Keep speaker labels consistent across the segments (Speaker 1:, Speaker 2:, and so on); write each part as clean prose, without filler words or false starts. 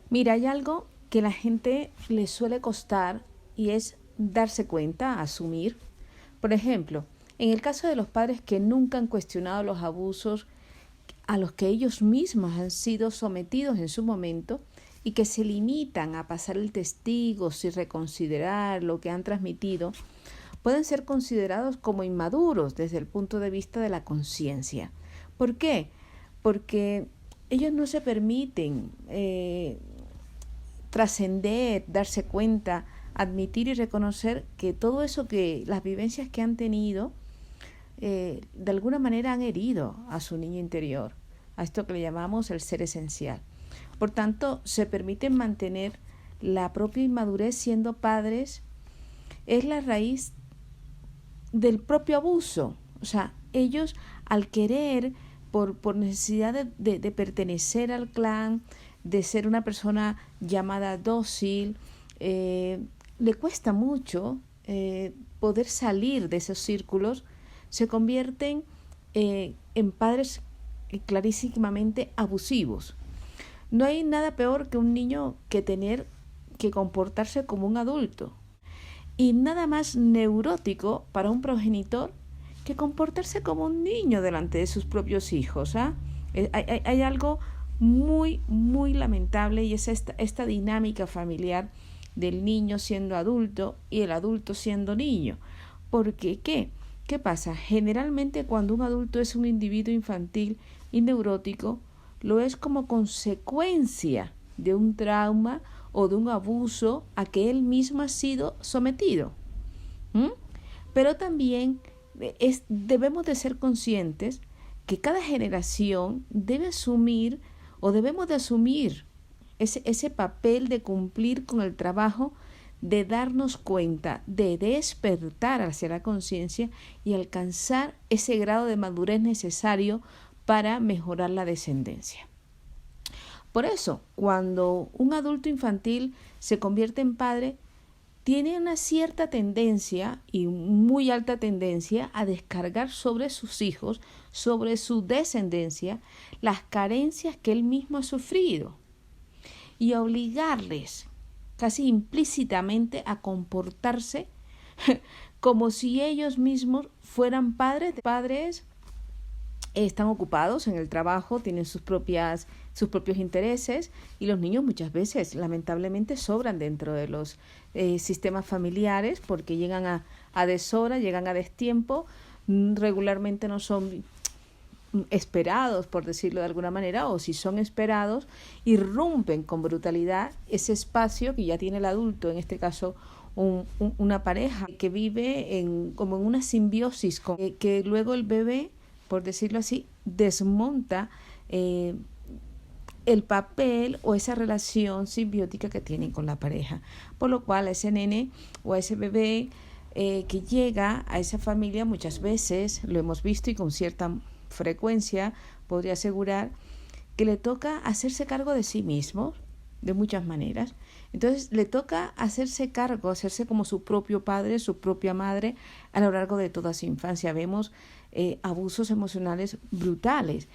Speaker 1: Mira, hay algo que a la gente le suele costar y es darse cuenta, asumir. Por ejemplo, en el caso de los padres que nunca han cuestionado los abusos a los que ellos mismos han sido sometidos en su momento y que se limitan a pasar el testigo sin reconsiderar lo que han transmitido, pueden ser considerados como inmaduros desde el punto de vista de la conciencia. ¿Por qué? Porque ellos no se permiten trascender, darse cuenta, admitir y reconocer que todo eso, que las vivencias que han tenido, de alguna manera han herido a su niño interior, a esto que le llamamos el ser esencial. Por tanto, se permiten mantener la propia inmadurez siendo padres, es la raíz del propio abuso. O sea, ellos al querer, por necesidad de pertenecer al clan, de ser una persona llamada dócil, le cuesta mucho poder salir de esos círculos, se convierten en padres clarísimamente abusivos. No hay nada peor que un niño que tener que comportarse como un adulto, y nada más neurótico para un progenitor que comportarse como un niño delante de sus propios hijos. Hay algo muy, muy lamentable, y es esta dinámica familiar del niño siendo adulto y el adulto siendo niño. Porque, ¿qué pasa? Generalmente cuando un adulto es un individuo infantil y neurótico, lo es como consecuencia de un trauma o de un abuso a que él mismo ha sido sometido. Pero también debemos de ser conscientes que cada generación debe asumir, o debemos de asumir ese papel de cumplir con el trabajo de darnos cuenta, de despertar hacia la conciencia y alcanzar ese grado de madurez necesario para mejorar la descendencia. Por eso, cuando un adulto infantil se convierte en padre, tiene una cierta tendencia, y muy alta tendencia, a descargar sobre sus hijos, sobre su descendencia, las carencias que él mismo ha sufrido, y a obligarles casi implícitamente a comportarse como si ellos mismos fueran padres. Están ocupados en el trabajo, tienen sus propios intereses, y los niños muchas veces lamentablemente sobran dentro de los sistemas familiares porque llegan a deshora, llegan a destiempo, regularmente no son esperados, por decirlo de alguna manera, o si son esperados, irrumpen con brutalidad ese espacio que ya tiene el adulto, en este caso una pareja que vive como en una simbiosis, que luego el bebé, por decirlo así, desmonta el papel o esa relación simbiótica que tienen con la pareja. Por lo cual a ese nene o a ese bebé que llega a esa familia, muchas veces lo hemos visto, y con cierta frecuencia podría asegurar que le toca hacerse cargo de sí mismo de muchas maneras. Entonces le toca hacerse cargo, hacerse como su propio padre, su propia madre a lo largo de toda su infancia. Vemos abusos emocionales brutales.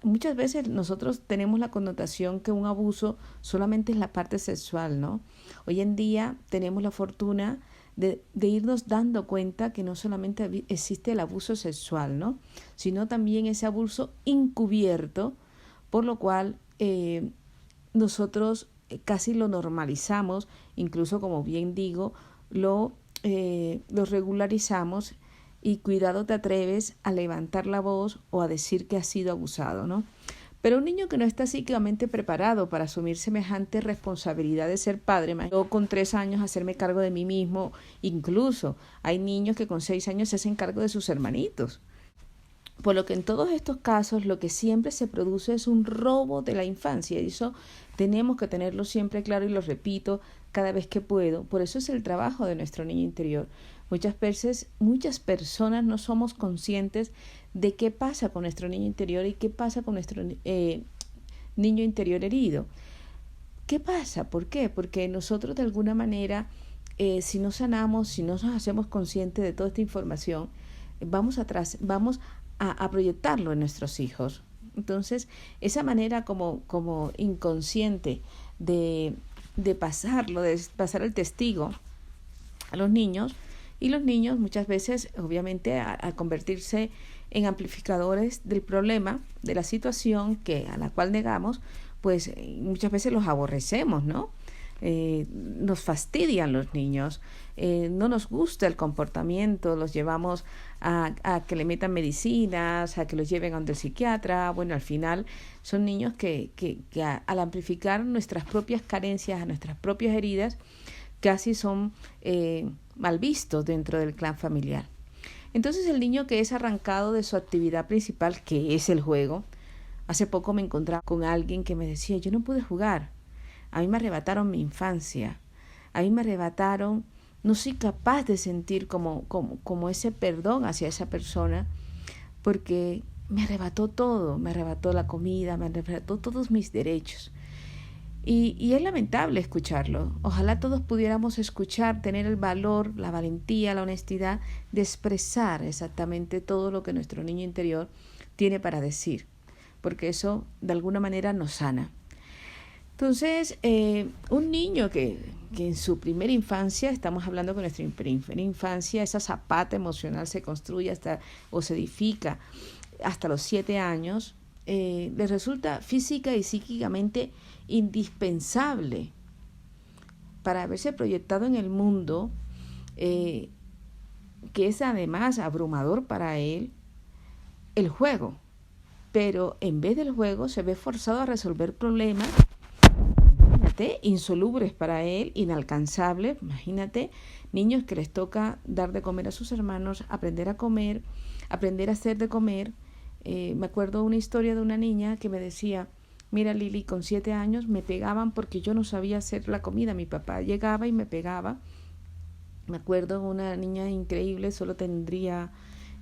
Speaker 1: Muchas veces nosotros tenemos la connotación que un abuso solamente es la parte sexual, ¿no? Hoy en día tenemos la fortuna de irnos dando cuenta que no solamente existe el abuso sexual, ¿no?, sino también ese abuso encubierto, por lo cual nosotros casi lo normalizamos, incluso, como bien digo, lo regularizamos, y cuidado te atreves a levantar la voz o a decir que has sido abusado, ¿no? Pero un niño que no está psíquicamente preparado para asumir semejante responsabilidad de ser padre, yo con 3 años hacerme cargo de mí mismo, incluso hay niños que con 6 años se hacen cargo de sus hermanitos. Por lo que en todos estos casos lo que siempre se produce es un robo de la infancia, y eso tenemos que tenerlo siempre claro, y lo repito cada vez que puedo. Por eso es el trabajo de nuestro niño interior. Muchas veces, muchas personas no somos conscientes de qué pasa con nuestro niño interior y qué pasa con nuestro niño interior herido. ¿Qué pasa? ¿Por qué? Porque nosotros de alguna manera, si no sanamos, si no nos hacemos conscientes de toda esta información, vamos a proyectarlo en nuestros hijos. Entonces, esa manera como inconsciente de, de pasar el testigo a los niños, y los niños muchas veces, obviamente, al convertirse en amplificadores del problema, de la situación a la cual negamos, pues muchas veces los aborrecemos, ¿no? Nos fastidian los niños, no nos gusta el comportamiento, los llevamos a que le metan medicinas, a que los lleven a donde el psiquiatra. Bueno, al final son niños que al amplificar nuestras propias carencias, a nuestras propias heridas, casi son mal vistos dentro del clan familiar. Entonces el niño que es arrancado de su actividad principal, que es el juego, hace poco me encontraba con alguien que me decía, yo no pude jugar, a mí me arrebataron mi infancia, a mí me arrebataron, no soy capaz de sentir como ese perdón hacia esa persona, porque me arrebató todo, me arrebató la comida, me arrebató todos mis derechos. Y es lamentable escucharlo. Ojalá todos pudiéramos escuchar, tener el valor, la valentía, la honestidad de expresar exactamente todo lo que nuestro niño interior tiene para decir, porque eso de alguna manera nos sana. Entonces, un niño que en su primera infancia, estamos hablando que nuestra primera infancia, esa zapata emocional se construye o se edifica hasta los 7 años, les resulta física y psíquicamente indispensable para haberse proyectado en el mundo, que es además abrumador para él, el juego. Pero en vez del juego se ve forzado a resolver problemas, imagínate, insolubles para él, inalcanzables. Imagínate, niños que les toca dar de comer a sus hermanos, aprender a comer, aprender a hacer de comer. Me acuerdo una historia de una niña que me decía, mira Lili, con 7 años me pegaban porque yo no sabía hacer la comida. Mi papá llegaba y me pegaba. Me acuerdo una niña increíble, solo tendría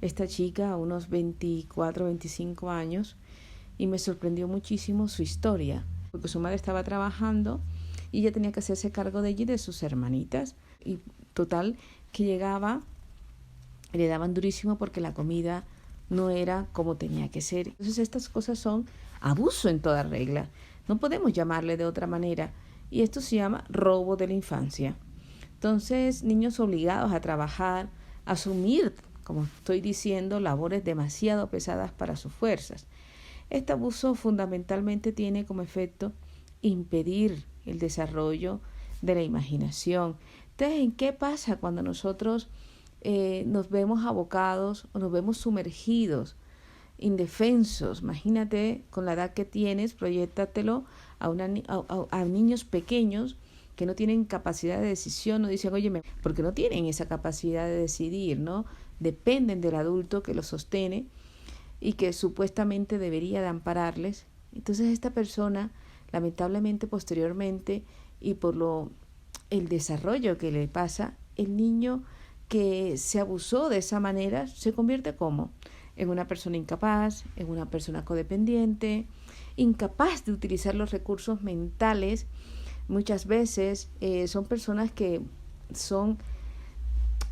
Speaker 1: esta chica unos 24, 25 años, y me sorprendió muchísimo su historia, porque su madre estaba trabajando y ella tenía que hacerse cargo de ella y de sus hermanitas. Y total, que llegaba, le daban durísimo porque la comida no era como tenía que ser. Entonces estas cosas son abuso en toda regla. No podemos llamarle de otra manera. Y esto se llama robo de la infancia. Entonces, niños obligados a trabajar, a asumir, como estoy diciendo, labores demasiado pesadas para sus fuerzas. Este abuso fundamentalmente tiene como efecto impedir el desarrollo de la imaginación. Entonces, ¿en qué pasa cuando nosotros nos vemos abocados o nos vemos sumergidos, indefensos? Imagínate con la edad que tienes, proyéctatelo a niños pequeños que no tienen capacidad de decisión, no dicen, oye, porque no tienen esa capacidad de decidir, ¿no? Dependen del adulto que los sostiene y que supuestamente debería de ampararles. Entonces esta persona, lamentablemente, posteriormente, y por el desarrollo que le pasa, el niño que se abusó de esa manera se convierte ¿cómo? En una persona incapaz, en una persona codependiente, incapaz de utilizar los recursos mentales. Muchas veces son personas que son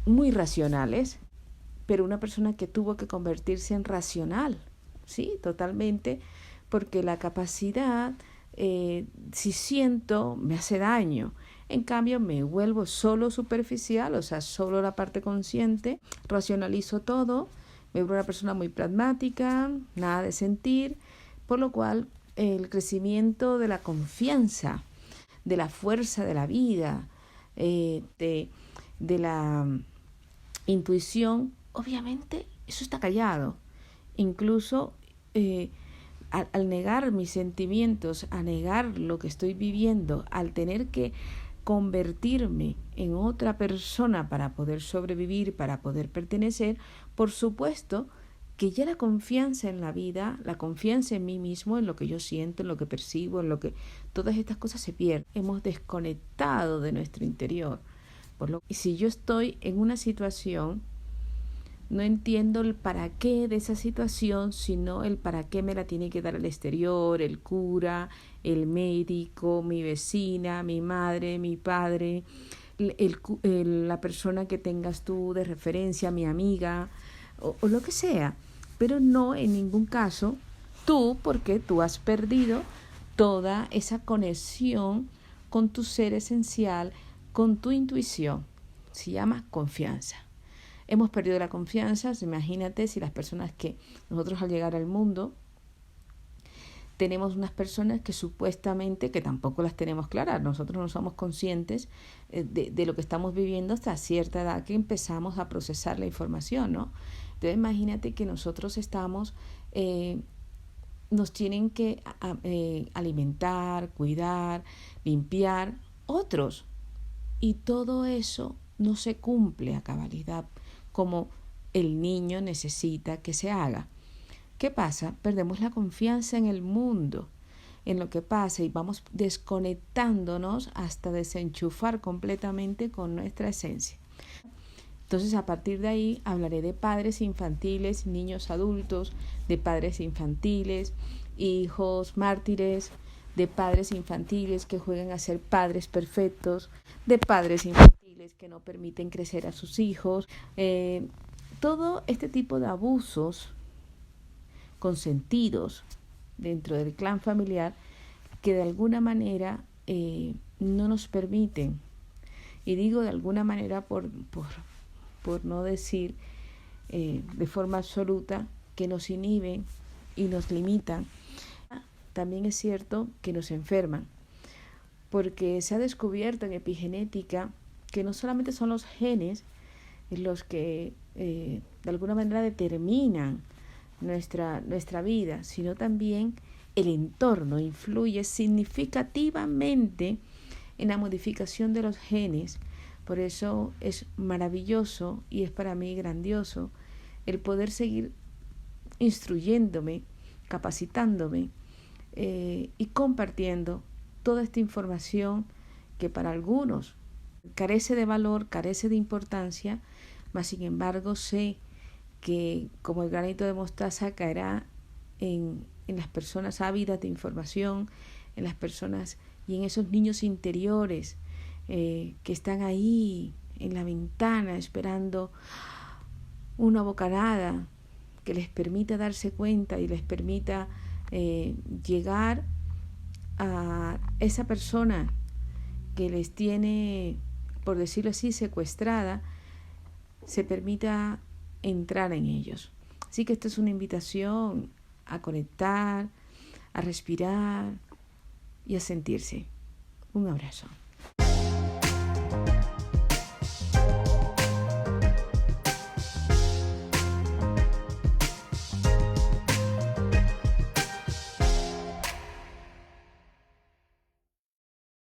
Speaker 1: muy racionales, pero una persona que tuvo que convertirse en racional, ¿sí? Totalmente, porque la capacidad, si siento, me hace daño. En cambio, me vuelvo solo superficial, o sea, solo la parte consciente, racionalizo todo, me vuelvo una persona muy pragmática, nada de sentir, por lo cual el crecimiento de la confianza, de la fuerza de la vida, de la intuición, obviamente eso está callado. Incluso al negar mis sentimientos, a negar lo que estoy viviendo, al tener que convertirme en otra persona para poder sobrevivir, para poder pertenecer, por supuesto que ya la confianza en la vida, la confianza en mí mismo, en lo que yo siento, en lo que percibo, en lo que todas estas cosas se pierden. Hemos desconectado de nuestro interior. Y si yo estoy en una situación, no entiendo el para qué de esa situación, sino el para qué me la tiene que dar el exterior, el cura, el médico, mi vecina, mi madre, mi padre, la persona que tengas tú de referencia, mi amiga, o lo que sea. Pero no en ningún caso tú, porque tú has perdido toda esa conexión con tu ser esencial, con tu intuición. Se llama confianza. Hemos perdido la confianza. Imagínate si las personas que nosotros al llegar al mundo tenemos unas personas que supuestamente, que tampoco las tenemos claras, nosotros no somos conscientes de lo que estamos viviendo hasta cierta edad que empezamos a procesar la información, ¿no? Entonces imagínate que nosotros estamos, nos tienen que alimentar, cuidar, limpiar otros, y todo eso no se cumple a cabalidad como el niño necesita que se haga. ¿Qué pasa? Perdemos la confianza en el mundo, en lo que pasa, y vamos desconectándonos hasta desenchufar completamente con nuestra esencia. Entonces, a partir de ahí hablaré de padres infantiles, niños adultos, de padres infantiles, hijos mártires, de padres infantiles que juegan a ser padres perfectos, de padres infantiles que no permiten crecer a sus hijos. Todo este tipo de abusos consentidos dentro del clan familiar que de alguna manera no nos permiten, y digo de alguna manera por no decir de forma absoluta, que nos inhiben y nos limitan. También es cierto que nos enferman, porque se ha descubierto en epigenética que no solamente son los genes los que de alguna manera determinan nuestra vida, sino también el entorno influye significativamente en la modificación de los genes. Por eso es maravilloso y es para mí grandioso el poder seguir instruyéndome, capacitándome y compartiendo toda esta información que para algunos carece de valor, carece de importancia, mas sin embargo sé que como el granito de mostaza caerá en las personas ávidas de información, en las personas y en esos niños interiores que están ahí en la ventana esperando una bocanada que les permita darse cuenta y les permita llegar a esa persona que les tiene, por decirlo así, secuestrada, se permita entrar en ellos. Así que esto es una invitación a conectar, a respirar y a sentirse. Un abrazo.